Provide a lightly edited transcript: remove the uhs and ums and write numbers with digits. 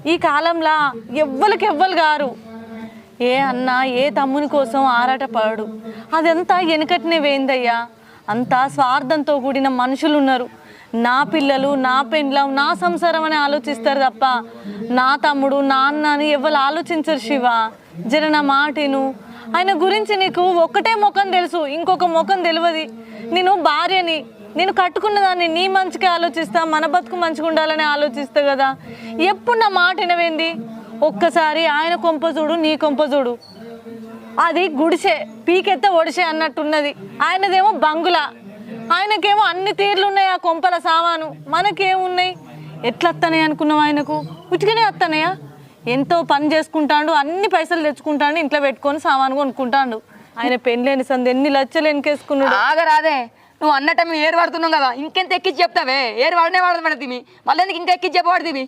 ఈ కాలంలో ఎవ్వరు గారు ఏ అన్న ఏ తమ్ముని కోసం ఆరాట పడు. అదంతా వెనకటినే వేయిందయ్యా. అంతా స్వార్థంతో కూడిన మనుషులు ఉన్నారు. నా పిల్లలు, నా పెండ్లం, నా సంసారం అని ఆలోచిస్తారు తప్ప నా తమ్ముడు, నా అన్న అని ఎవరు ఆలోచించరు. శివ, జర నా మాటను. ఆయన గురించి నీకు ఒక్కటే ముఖం తెలుసు, ఇంకొక ముఖం తెలియదు. నేను భార్యని, నేను కట్టుకున్న దాన్ని నీ మంచిగా ఆలోచిస్తా, మన బతుకు మంచిగా ఉండాలని ఆలోచిస్తా కదా. ఎప్పుడు నా మాట వినవేంది? ఒక్కసారి ఆయన కొంప చూడు, నీ కొంప చూడు. అది గుడిసే, పీకెత్త ఒడిసే అన్నట్టున్నది. ఆయనదేమో బంగులా, ఆయనకేమో అన్ని తీర్లు ఉన్నాయి ఆ కొంపల సామాను. మనకేమున్నాయి? ఎట్లా వస్తానే అనుకున్నావు? ఆయనకు ఉచికనే వస్తానయా? ఎంతో పని చేసుకుంటాడు, అన్ని పైసలు తెచ్చుకుంటాడు, ఇంట్లో పెట్టుకొని సామాను కొనుక్కుంటాడు. ఆయన పెళ్ళేని సంది ఎన్ని లచ్చలు ఎన్కేసుకున్నాడు. ఆగరాదే, నువ్వు అన్నట్టు ఏరు పడుతున్నావు కదా, ఇంకెంత ఎక్కించి చెప్తావే? ఏరు వాడనే వాడదు మేడం తిమి, మళ్ళీ ఇంకా ఎక్కించి చెప్పబడుతుంది.